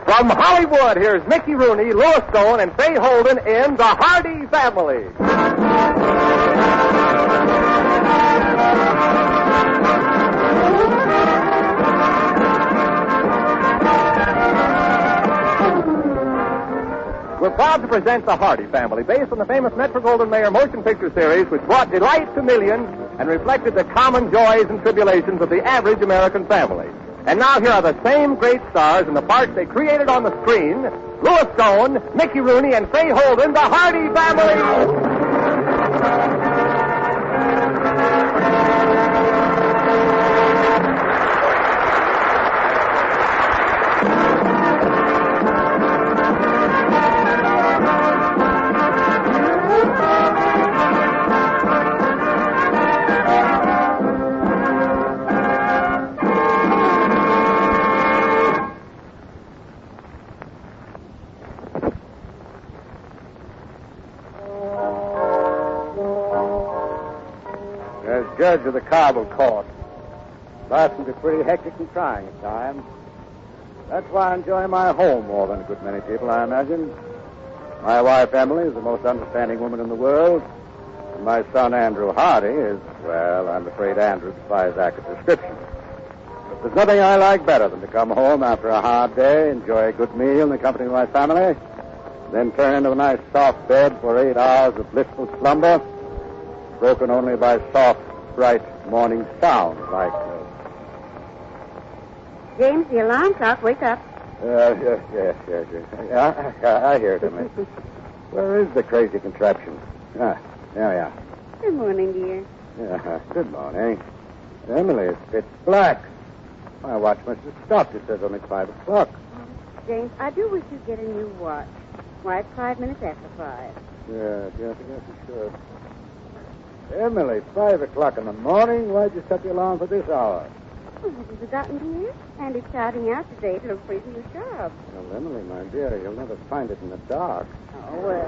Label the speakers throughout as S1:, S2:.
S1: From Hollywood, here's Mickey Rooney, Louis Stone, and Fay Holden in The Hardy Family. We're proud to present The Hardy Family, based on the famous Metro-Goldwyn-Mayer motion picture series, which brought delight to millions and reflected the common joys and tribulations of the average American family. And now here are the same great stars in the parts they created on the screen: Louis Stone, Mickey Rooney, and Fay Holden, The Hardy Family. Judge of the Cobble Court. Life can be pretty hectic and trying at times. That's why I enjoy my home more than a good many people, I imagine. My wife, Emily, is the most understanding woman in the world. And my son, Andrew Hardy, is, well, I'm afraid Andrew defies accurate description. But there's nothing I like better than to come home after a hard day, enjoy a good meal in the company of my family, then turn into a nice soft bed for 8 hours of blissful slumber, broken only by soft, bright morning sounds like...
S2: James, the alarm clock. Wake up.
S1: Yes. I hear it, Emily. Where is the crazy contraption? There we are.
S2: Good morning, dear.
S1: Yeah, good morning. Emily, it's pitch black. My watch must have stopped. It says only 5 o'clock.
S2: James, I do wish you'd get a new watch. Why, it's 5 minutes after 5.
S1: Yes, I guess you should. Emily, 5 o'clock in the morning? Why'd you set the alarm for this hour?
S2: Oh, have you forgotten, dear? Andy's starting out today to look for his new job.
S1: Well, Emily, my dear, you'll never find it in the dark.
S2: Oh, well.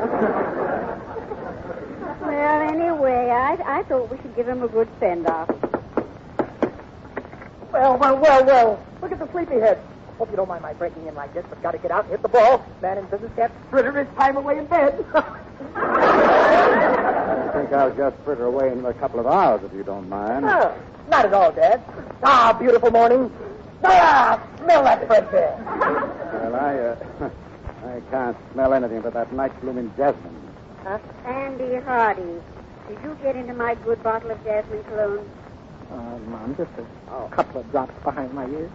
S2: Well, anyway, I thought we should give him a good send-off.
S3: Well. Look at the sleepyhead. Hope you don't mind my breaking in like this, but got to get out and hit the ball. Man in business can't fritter his time away in bed.
S1: I think I'll just fritter away in a couple of hours, if you don't mind.
S3: Oh, not at all, Dad. Beautiful morning. Smell that fresh air.
S1: Well, I can't smell anything but that night blooming jasmine.
S2: Huh? Andy Hardy, did you get into my good bottle of jasmine cologne?
S3: Mom, just a couple of drops behind my ears.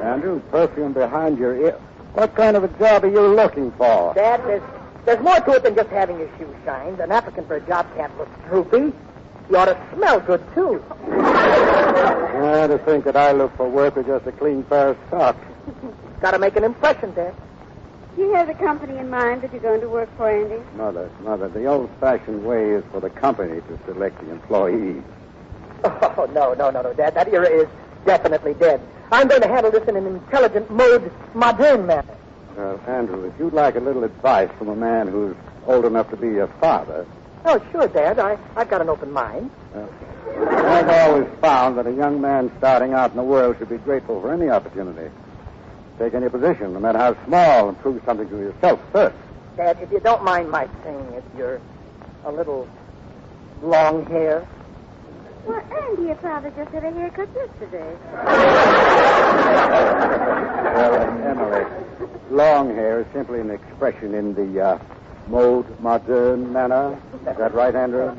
S1: Andrew, perfume behind your ear. What kind of a job are you looking for?
S3: Dad, there's more to it than just having your shoes shined. An applicant for a job can't look droopy. You ought to smell good, too.
S1: To think that I look for work with just a clean pair of socks.
S3: Got to make an impression, Dad.
S2: Do you have the company in mind that you're going to work for, Andy?
S1: Mother, the old-fashioned way is for the company to select the employees.
S3: Oh, no, Dad. That era is definitely dead. I'm going to handle this in an intelligent, modern manner.
S1: Well, Andrew, if you'd like a little advice from a man who's old enough to be your father...
S3: Oh, sure, Dad. I've got an open mind.
S1: I've always found that a young man starting out in the world should be grateful for any opportunity. Take any position, no matter how small, and prove something to yourself first.
S3: Dad, if you don't mind my saying it, you're a little long hair.
S2: Well, Andy, your father just had a haircut yesterday.
S1: Well, Emily, long hair is simply an expression in the modern manner. Is that right, Andrew?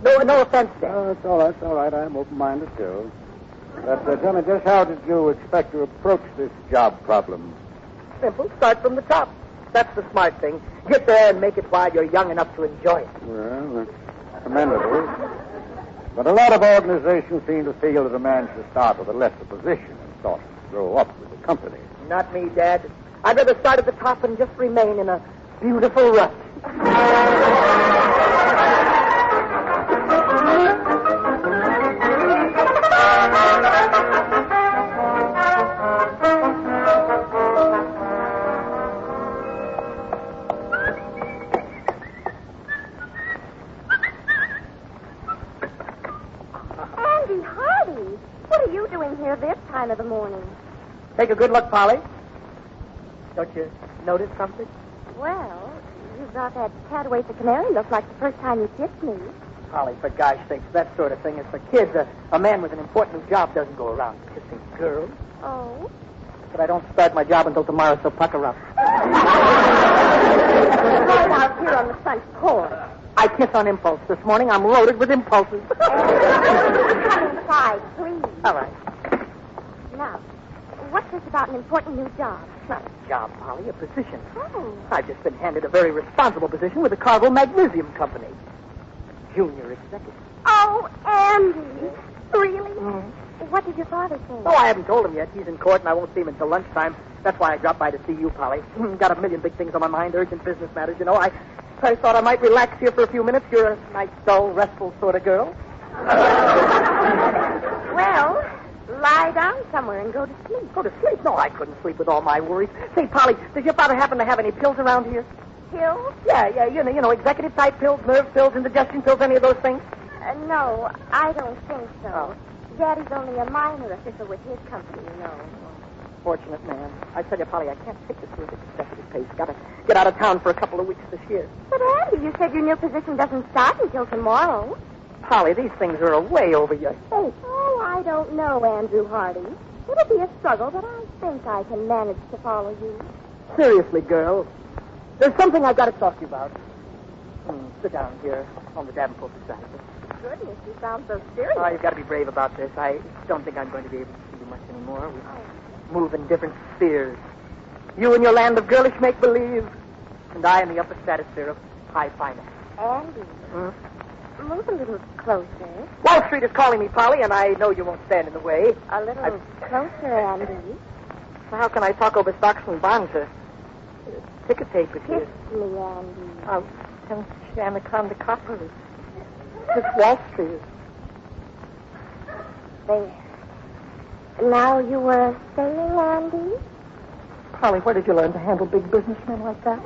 S3: No offense, Dad.
S1: Oh, it's all right. I'm open-minded, too. But tell me, just how did you expect to approach this job problem?
S3: Simple. Start from the top. That's the smart thing. Get there and make it while you're young enough to enjoy it.
S1: Well, that's commendable. But a lot of organizations seem to feel that a man should start with a lesser position and sort of grow up with the company.
S3: Not me, Dad. I'd rather start at the top and just remain in a beautiful rut.
S2: Andy Hardy, what are you doing here this time of the morning?
S3: Take a good look, Polly. Don't you notice something?
S4: Well, you brought that Cataway the Canary. Looks like the first time you kissed me.
S3: Polly, for gosh sakes, that sort of thing is for kids. A man with an important job doesn't go around kissing girls.
S4: Oh?
S3: But I don't start my job until tomorrow, so pucker up.
S4: Right out here on the front porch.
S3: I kiss on impulse. This morning I'm loaded with impulses.
S4: Come inside, please.
S3: All right.
S4: Now, what's this about an important new job?
S3: It's not a job, Polly, a position.
S4: Oh.
S3: I've just been handed a very responsible position with the Carville Magnesium Company. Junior executive.
S4: Oh, Andy. Really?
S3: Mm-hmm.
S4: What did your father say?
S3: Oh, I haven't told him yet. He's in court, and I won't see him until lunchtime. That's why I dropped by to see you, Polly. Got a million big things on my mind, urgent business matters, you know. I thought I might relax here for a few minutes. You're a nice, dull, restful sort of girl.
S4: Well, lie down somewhere and go to sleep.
S3: Go to sleep? No, I couldn't sleep with all my worries. Say, Polly, does your father happen to have any pills around here?
S4: Pills?
S3: Yeah, you know, executive-type pills, nerve pills, indigestion pills, any of those things?
S4: No, I don't think so.
S3: Oh.
S4: Daddy's only a minor official with his company, you know.
S3: Fortunate man. I tell you, Polly, I can't take this with executive pace. Got to get out of town for a couple of weeks this year.
S4: But, Andy, you said your new position doesn't start until tomorrow.
S3: Polly, these things are way over your head.
S4: Oh, I don't know, Andrew Hardy. It'll be a struggle, but I think I can manage to follow you.
S3: Seriously, girl, there's something I've got to talk to you about. Sit down here on the Davenport beside me.
S4: Goodness, you sound so serious.
S3: Oh, you've got to be brave about this. I don't think I'm going to be able to see you much anymore. We move in different spheres. You in your land of girlish make-believe, and I in the upper stratosphere of high finance.
S4: Andy, move a little closer.
S3: Wall Street is calling me, Polly, and I know you won't stand in the way.
S4: A little closer, Andy.
S3: How can I talk over stocks and bonds? Ticket tape is
S4: Kiss
S3: here.
S4: me, Andy.
S3: Anaconda Copper. It's Wall Street.
S4: There. Now you were saying, Andy?
S3: Polly, where did you learn to handle big businessmen like that?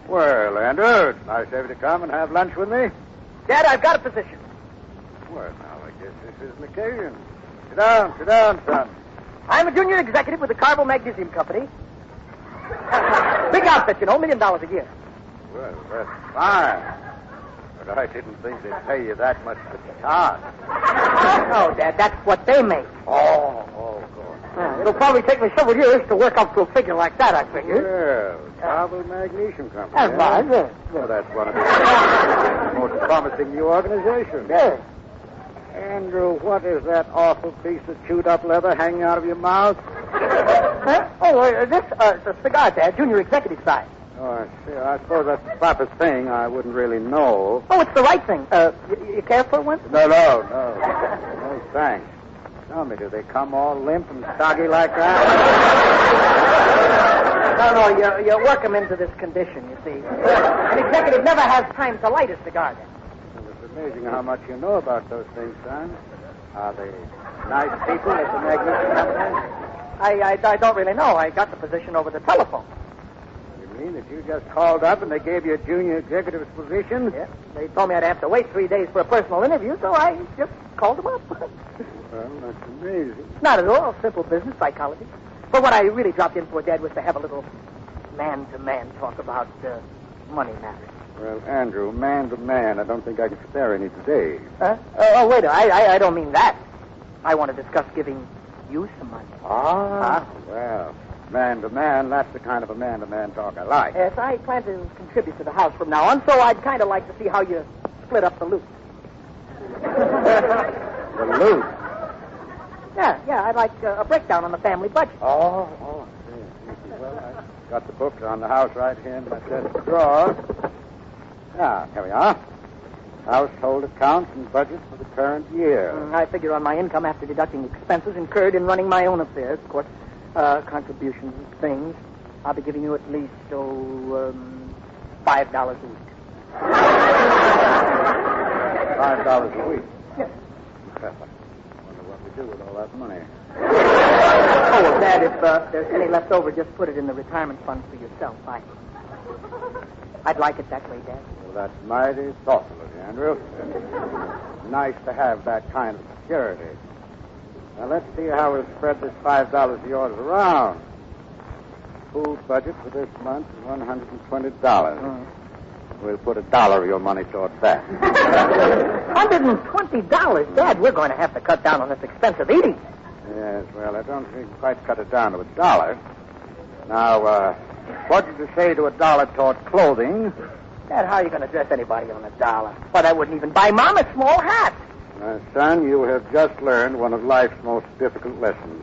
S1: Well, Andrew, it's nice of you to come and have lunch with me.
S3: Dad, I've got a position.
S1: Well, now, I guess this is an occasion. Sit down, son.
S3: I'm a junior executive with the Carville Magnesium Company. Big outfit, you know, $1 million a year.
S1: Well, that's fine. But I didn't think they'd pay you that much to start.
S3: No, Dad, that's what they make.
S1: Oh, of course.
S3: It'll probably take me several years to work up to a figure like that, I figure.
S1: Well, Carville Magnesium Company.
S3: That's right, yeah.
S1: Well, that's one of the most promising new organizations.
S3: Yeah.
S1: Andrew, what is that awful piece of chewed-up leather hanging out of your mouth?
S3: Huh? Oh, this a cigar, Dad, junior executive size.
S1: Oh, I see. I suppose that's the proper thing. I wouldn't really know.
S3: Oh, it's the right thing. You care for one?
S1: No. No, thanks. Tell me, do they come all limp and soggy like that?
S3: No, you work them into this condition, you see. An executive never has time to light a cigar, then.
S1: Well, it's amazing how much you know about those things, son. Are they nice people at the Magnesium Company?
S3: I don't really know. I got the position over the telephone.
S1: You mean that you just called up and they gave you a junior executive's position?
S3: Yeah. They told me I'd have to wait 3 days for a personal interview, so I just called them up.
S1: Well, that's amazing.
S3: Not at all. Simple business psychology. But what I really dropped in for, Dad, was to have a little man-to-man talk about money matters.
S1: Well, Andrew, man to man, I don't think I can spare any today.
S3: Huh? Oh, wait. I don't mean that. I want to discuss giving you some money.
S1: Well, man to man, that's the kind of a man-to-man talk I like.
S3: Yes, I plan to contribute to the house from now on, so I'd kind of like to see how you split up the loot.
S1: The loot?
S3: Yeah, I'd like a breakdown on the family budget.
S1: Oh, see. Well, I got the books on the house right here in my desk drawer. Now, here we are. Household accounts and budget for the current year.
S3: I figure on my income after deducting expenses incurred in running my own affairs. Of course, contributions and things. I'll be giving you at least, $5 a week.
S1: $5 a week?
S3: Yes.
S1: Well, I wonder what we do with all that money?
S3: Oh, well, Dad, if there's any left over, just put it in the retirement fund for yourself. I'd like it that way, Dad.
S1: Well, that's mighty thoughtful of you, Andrew. Nice to have that kind of security. Now, let's see how we'll spread this $5 of yours around. Food budget for this month is $120. We'll put $1 of your money towards that.
S3: $120? Dad, we're going to have to cut down on this expensive eating.
S1: Yes, well, I don't think we can quite cut it down to $1. Now, what did you say to $1 toward clothing?
S3: Dad, how are you going to dress anybody on $1? Why, that wouldn't even buy Mom a small hat.
S1: My son, you have just learned one of life's most difficult lessons.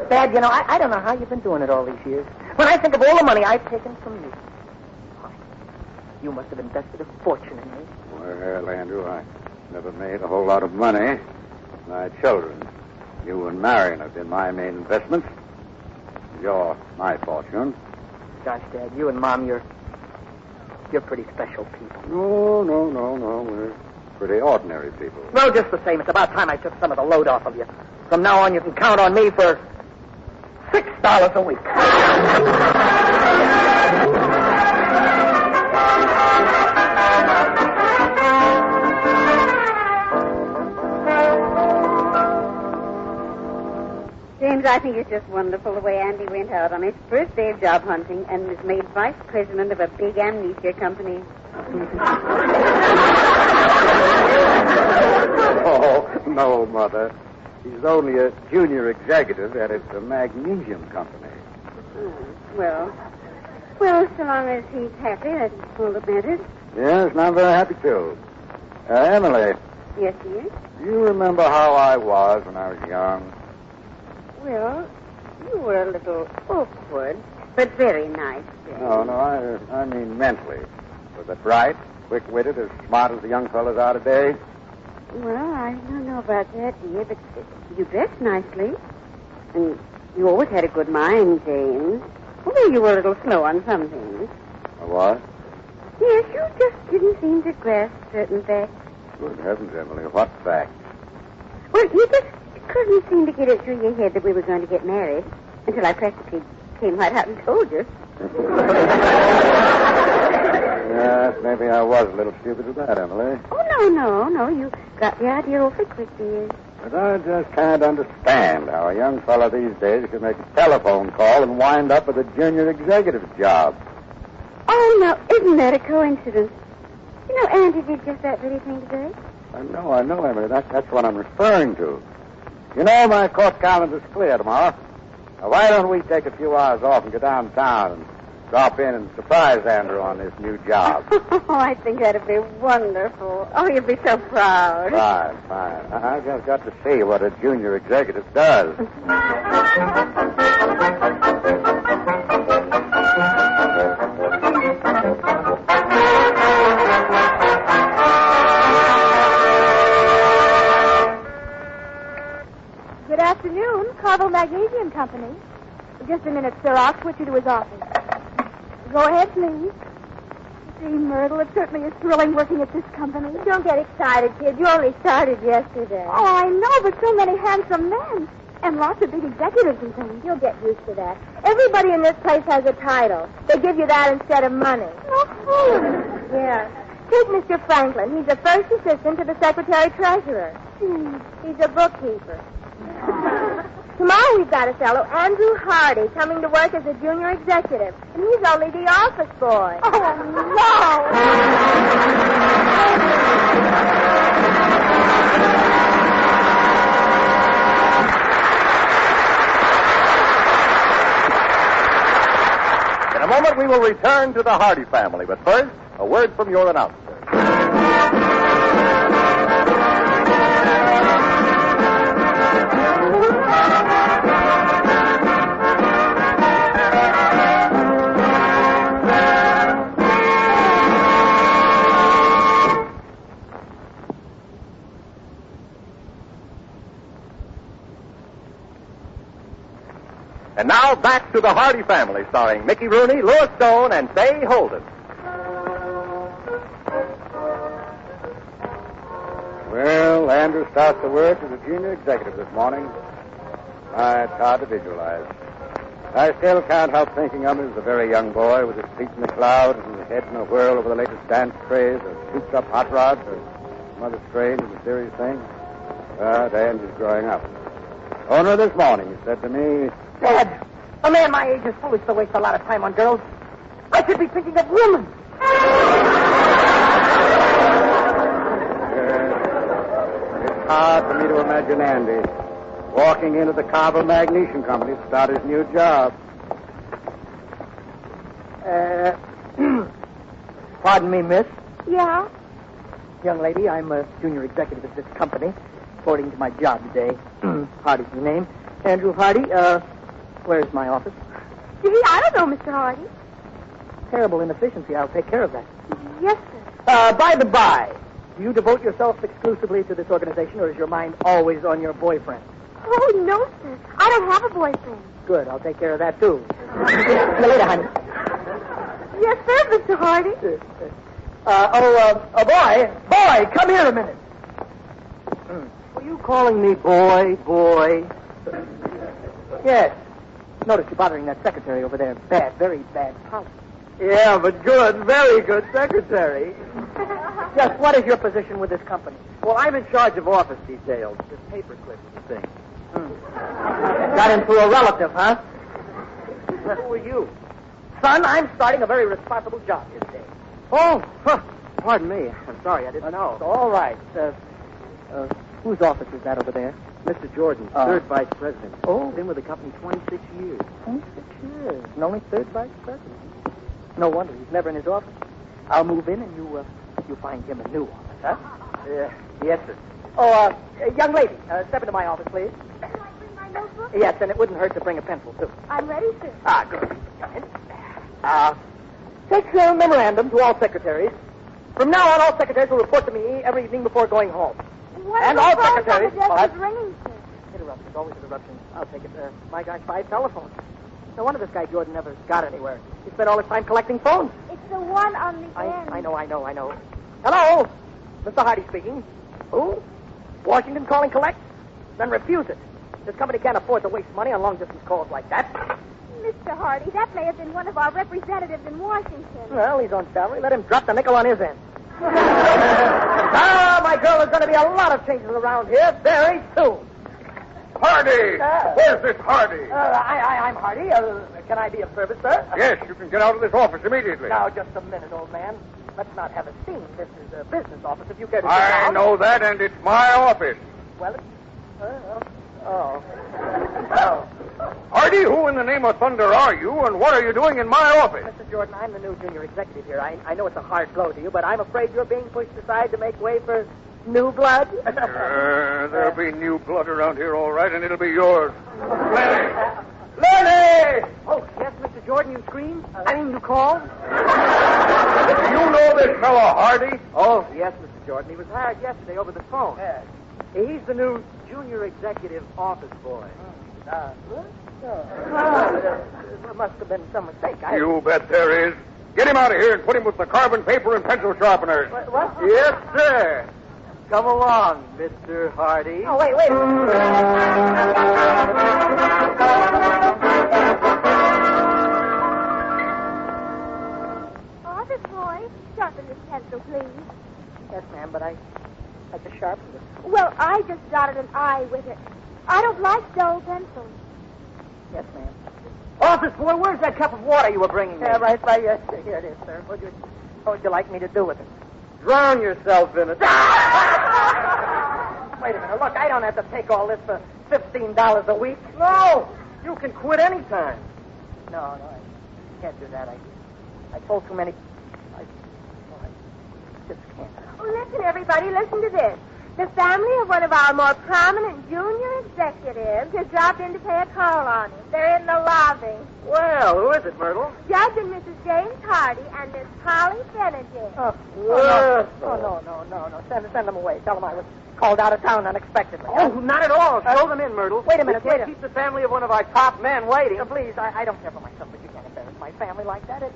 S3: Dad, I don't know how you've been doing it all these years. When I think of all the money I've taken from you, you must have invested a fortune in me.
S1: Well, Andrew, I never made a whole lot of money. My children, you and Marion, have been my main investments. You're my fortune.
S3: Gosh, Dad, you and Mom, you're pretty special people.
S1: No. We're pretty ordinary people.
S3: No, just the same. It's about time I took some of the load off of you. From now on, you can count on me for $6 a week.
S2: James, I think it's just wonderful the way Andy went out on his first day of job hunting and was made vice president of a big amnesia company.
S1: Oh, no, Mother. He's only a junior executive, and it's a magnesium company.
S2: Well, so long as he's happy, that's all that matters.
S1: Yes, and I'm very happy, too. Emily.
S2: Yes, dear?
S1: Do you remember how I was when I was young?
S2: Well, you were a little awkward, but very nice. James.
S1: No, I mean mentally. Was it bright, quick-witted, as smart as the young fellas are today?
S2: Well, I don't know about that, dear, but you dressed nicely. And you always had a good mind, James. Although you were a little slow on some things.
S1: I was?
S2: Yes, you just didn't seem to grasp certain facts.
S1: Good heavens, Emily, what facts?
S2: Well, you just couldn't seem to get it through your head that we were going to get married until I practically came right out and told you.
S1: Yes, maybe I was a little stupid with that, Emily.
S2: Oh, no. You got the idea awfully quick, dear.
S1: But I just can't understand how a young fellow these days can make a telephone call and wind up with a junior executive job.
S2: Oh, no, isn't that a coincidence? You know, Andy did just that very thing today.
S1: I know, Emily. That's what I'm referring to. You know, my court calendar's clear tomorrow. Now, why don't we take a few hours off and go downtown and drop in and surprise Andrew on this new job?
S2: Oh, I think that'd be wonderful. Oh, you'd be so proud.
S1: Fine. I've just got to see what a junior executive does.
S4: Good afternoon, Carvel Magnesium Company. Just a minute, sir. I'll switch you to his office. Go ahead, please. Gee, Myrtle, it certainly is thrilling working at this company.
S2: Don't get excited, kid. You only started yesterday.
S4: Oh, I know, but so many handsome men. And lots of big executives and things.
S2: You'll get used to that. Everybody in this place has a title. They give you that instead of money.
S4: Oh,
S2: Yeah. Take Mr. Franklin. He's the first assistant to the secretary-treasurer. He's a bookkeeper. Tomorrow we've got a fellow, Andrew Hardy, coming to work as a junior executive. And he's only the office boy.
S4: Oh,
S5: In a moment, we will return to the Hardy family. But first, a word from your announcer. And now back to the Hardy family, starring Mickey Rooney, Louis Stone, and Fay Holden.
S1: Well, Andrew starts to work as a junior executive this morning. It's hard to visualize. I still can't help thinking of him as a very young boy with his feet in the clouds and his head in a whirl over the latest dance craze or souped-up hot rods or some other strange and mysterious thing. But Andrew's growing up. Only this morning he said to me,
S3: Dad, a man my age is foolish to waste a lot of time on girls. I should be thinking of women.
S1: It's hard for me to imagine Andy walking into the Carvel Magnesium Company to start his new job.
S3: Pardon me, miss.
S2: Yeah?
S3: Young lady, I'm a junior executive at this company, reporting to my job today. Hardy's the name. Andrew Hardy. Where's my office?
S2: Gee, I don't know, Mr. Hardy.
S3: Terrible inefficiency. I'll take care of that.
S2: Yes, sir.
S3: By the by, do you devote yourself exclusively to this organization, or is your mind always on your boyfriend?
S2: Oh, no, sir. I don't have a boyfriend.
S3: Good. I'll take care of that, too. See you later, honey.
S2: Yes, sir, Mr. Hardy.
S3: Boy, come here a minute. Were you calling me boy? Yes. Notice you're bothering that secretary over there. Bad, very bad policy.
S5: Yeah, but good, very good secretary.
S3: Just what is your position with this company?
S5: Well, I'm in charge of office details, just paper clips and things.
S3: Got into a relative, huh?
S5: Who are you?
S3: Son, I'm starting a very responsible job here today.
S5: Oh, pardon me. I'm sorry, I didn't know.
S3: All right. Whose office is that over there?
S5: Mr. Jordan, third vice president.
S3: Oh.
S5: Been with the company 26 years.
S3: 26 years. And only third vice president. No wonder he's never in his office. I'll move in and you find him a new office, huh?
S5: Yes, sir.
S3: Oh, young lady, step into my office, please.
S2: Can I bring my notebook?
S3: Yes, and it wouldn't hurt to bring a pencil, too.
S2: I'm ready, sir.
S3: Good. Take a memorandum to all secretaries. From now on, all secretaries will report to me every evening before going home.
S2: What
S3: And
S2: is
S3: all
S2: the phone
S3: secretaries-
S2: number
S3: What?
S2: just ringing, sir?
S3: Interruptions, always interruptions. I'll take it. My gosh, 5 telephones. No wonder this guy Jordan never got anywhere. He spent all his time collecting phones.
S2: It's the one on the end.
S3: I know. Hello? Mr. Hardy speaking. Who? Washington calling collect? Then refuse it. This company can't afford to waste money on long-distance calls like that.
S2: Mr. Hardy, that may have been one of our representatives in Washington.
S3: Well, he's on salary. Let him drop the nickel on his end. My girl, there's going to be a lot of changes around here very soon.
S5: Hardy! Where's this Hardy?
S3: I'm Hardy. Can I be of service, sir?
S5: Yes, you can get out of this office immediately.
S3: Now, just a minute, old man. Let's not have a scene. This is a business office. If you care to sit
S5: I
S3: down.
S5: know that, and it's my office.
S3: Well, Oh.
S5: Hardy, who in the name of thunder are you, and what are you doing in my office?
S3: Mr. Jordan, I'm the new junior executive here. I know it's a hard blow to you, but I'm afraid you're being pushed aside to make way for new blood.
S5: There'll be new blood around here, all right, and it'll be yours. Lenny!
S3: Oh, yes, Mr. Jordan, you screamed? You called?
S5: Do you know this fellow Hardy?
S3: Oh, yes, Mr. Jordan. He was hired yesterday over the phone. Yes. He's the new junior executive office boy. There must have been some mistake.
S5: You bet there is. Get him out of here and put him with the carbon paper and pencil sharpeners.
S3: What?
S5: Yes, sir. Come along, Mr. Hardy.
S3: Oh, wait.
S2: Office boy, sharpen this pencil, please.
S3: Yes, ma'am, but I just sharpened it.
S2: Well, I just dotted an I with it. I don't like dull pencils.
S3: Yes, ma'am. Office boy, where's that cup of water you were bringing me? Yeah, right. Here it is, sir. What would you like me to do with it?
S5: Drown yourself in it.
S3: Wait a minute. Look, I don't have to take all this for $15 a week.
S5: No, you can quit any time.
S3: No, I can't do that. I told too many. I just can't.
S2: Oh, listen, everybody, listen to this. The family of one of our more prominent junior executives has dropped in to pay a call on him. They're in the lobby.
S5: Well, who is it, Myrtle?
S2: Judge and Mrs. James Hardy and Miss Polly Benedict.
S3: No. Send them away. Tell them I was called out of town unexpectedly.
S5: Oh, not at all. Show them in, Myrtle.
S3: Wait a minute,
S5: We can't keep the family of one of our top men waiting.
S3: Please, I don't care for myself, but you can't embarrass my family like that.
S5: Have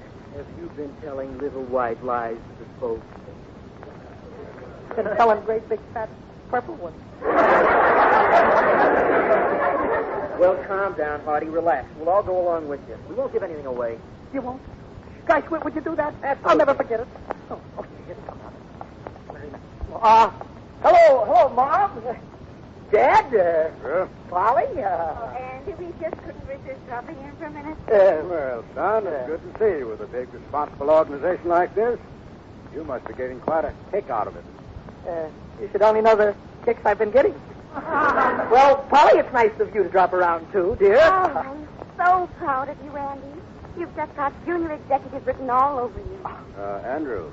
S5: you been telling little white lies to the folks?
S3: Been telling great big fat purple one. Well, calm down, Hardy. Relax. We'll all go along with you. We won't give anything away. You won't? Guys, would you do that? Absolutely. I'll never forget it. Oh, okay. Here's some. Very nice. Hello, Mom. Dad, Polly.
S4: Andy, we just couldn't resist dropping in for a minute.
S1: Well, son, it's good to see you with a big, responsible organization like this. You must be getting quite a kick out of it.
S3: You should only know the kicks I've been getting. Well, Polly, it's nice of you to drop around, too, dear.
S4: Oh, I'm so proud of you, Andy. You've just got junior executive written all over you.
S1: Andrew,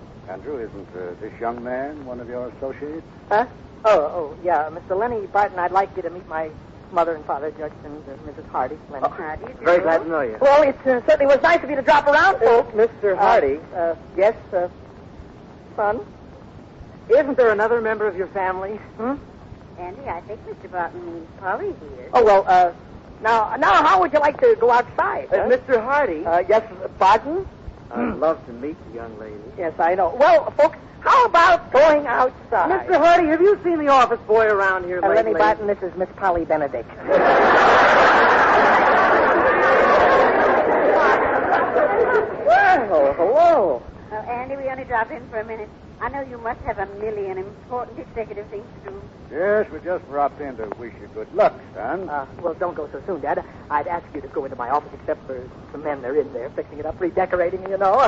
S1: isn't this young man one of your associates?
S3: Huh? Oh, yeah. Mr. Lenny Barton, I'd like you to meet my mother and father, Judge and Mrs. Hardy. Lenny.
S4: How do you do?
S5: Very glad to know you.
S3: Well, it certainly was nice of you to drop around, folks.
S5: Mr. Hardy.
S3: Yes, son?
S5: Isn't there another member of your family?
S4: Andy, I think Mr. Barton means Polly here.
S3: Oh, well, now, how would you like to go outside?
S5: Mr. Hardy.
S3: Yes, Barton?
S5: I'd love to meet the young lady.
S3: Yes, I know. Well, folks, how about going outside?
S5: Mr. Hardy, have you seen the office boy around here lately?
S3: Lenny Barton, this is Miss Polly Benedict. Well, hello.
S4: Well, Andy, we only dropped in for a minute. I know you must have a million important executive things to do.
S1: Yes, we just dropped in to wish you good luck, son.
S3: Well, don't go so soon, Dad. I'd ask you to go into my office, except for some men they're in there fixing it up, redecorating, you know.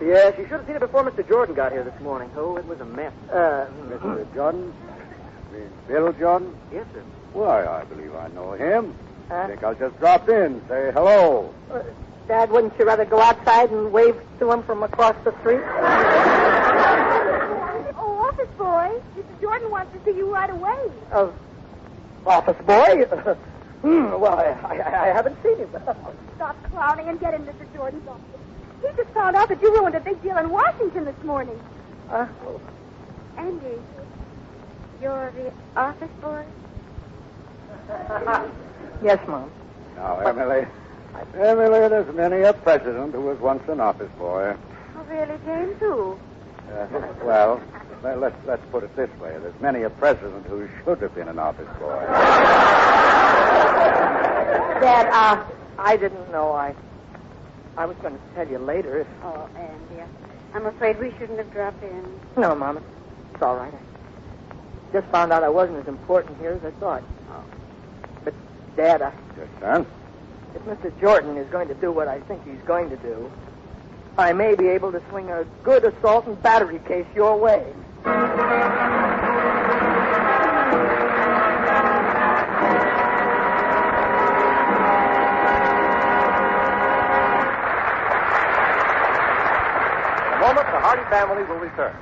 S5: Yes, you should have seen it before Mr. Jordan got here this morning. Oh, it was a mess.
S1: Mr. Jordan? Bill Jordan?
S5: Yes, sir.
S1: Why, I believe I know him.
S3: Huh?
S1: I think I'll just drop in, say hello.
S3: Dad, wouldn't you rather go outside and wave to him from across the street?
S4: Oh, office boy, Mr. Jordan wants to see you right away.
S3: Office boy? Well, I haven't seen him.
S4: Stop clowning and get in Mr. Jordan's office. He just found out that you ruined a big deal in Washington this morning. Andy, you're the office boy?
S3: Yes, Mom.
S1: Now, Emily, there's many a president who was once an office boy.
S4: Oh, really, James? Who?
S1: Well, let's put it this way. There's many a president who should have been an office boy.
S3: Dad, I didn't know. I was going to tell you later.
S4: Oh, Andy, I'm afraid we shouldn't have dropped in.
S3: No, Mom, it's all right. I just found out I wasn't as important here as I thought. But, Dad,
S1: Yes, son?
S3: if Mr. Jordan is going to do what I think he's going to do, I may be able to swing a good assault and battery case your way.
S5: In a moment, the Hardy family will return.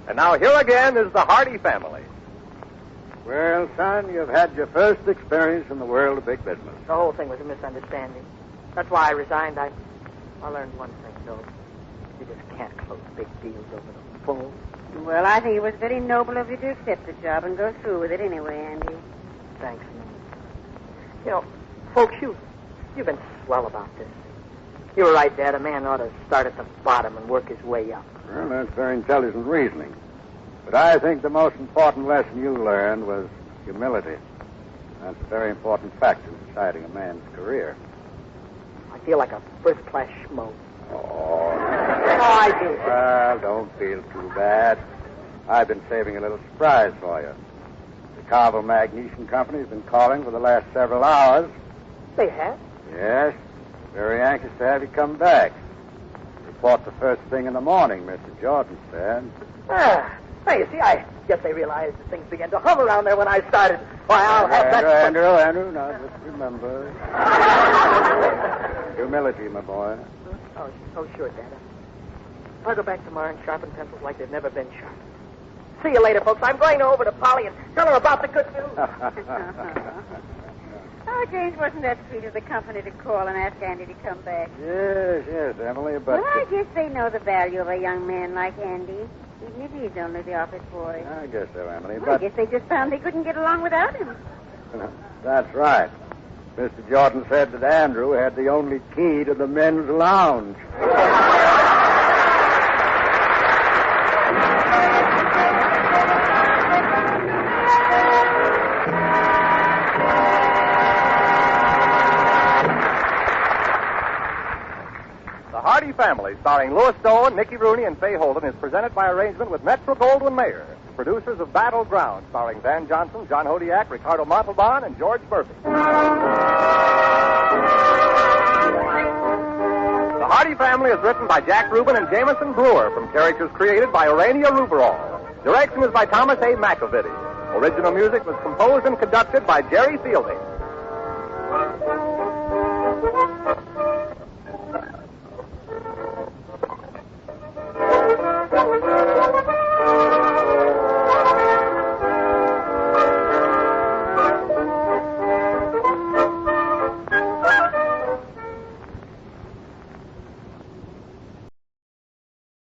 S5: And now here again is the Hardy family.
S1: Well, son, you've had your first experience in the world of big business.
S3: The whole thing was a misunderstanding. That's why I resigned. I learned one thing, though. You just can't close big deals over the phone.
S4: Well, I think it was very noble of you to accept the job and go through with it anyway, Andy.
S3: Thanks, Mom. You know, folks, you've been swell about this. You were right, Dad. A man ought to start at the bottom and work his way up.
S1: Well, that's very intelligent reasoning. But I think the most important lesson you learned was humility. That's a very important factor in deciding a man's career.
S3: I feel like a first-class schmo.
S1: Oh,
S3: I do.
S1: well, don't feel too bad. I've been saving a little surprise for you. The Carvel Magnesium Company has been calling for the last several hours.
S3: They have?
S1: Yes, very anxious to have you come back. Report the first thing in the morning, Mr. Jordan said.
S3: Well, you see, I guess they realized that things began to hum around there when I started. Why, I'll have that...
S1: Andrew, now just remember. Humility, my boy.
S3: Oh, sure, Dad. I'll go back tomorrow and sharpen pencils like they've never been sharpened. See you later, folks. I'm going over to Polly and tell her about the good news.
S6: Oh, James, wasn't that sweet of the company to call and ask Andy to come back?
S1: Yes, Emily, but...
S6: Well, I guess they know the value of a young man like Andy, even if he's only the office boy.
S1: I guess so, Emily,
S6: Well, I guess they just found they couldn't get along without him.
S1: That's right. Mr. Jordan said that Andrew had the only key to the men's lounge.
S5: The Hardy Family, starring Louis Stone, Mickey Rooney, and Fay Holden, is presented by arrangement with Metro-Goldwyn-Mayer, producers of Battleground, starring Van Johnson, John Hodiak, Ricardo Montalban, and George Murphy. The Hardy Family is written by Jack Rubin and Jameson Brewer from characters created by Urania Ruberall. Direction is by Thomas A. McAvity. Original music was composed and conducted by Jerry Fielding.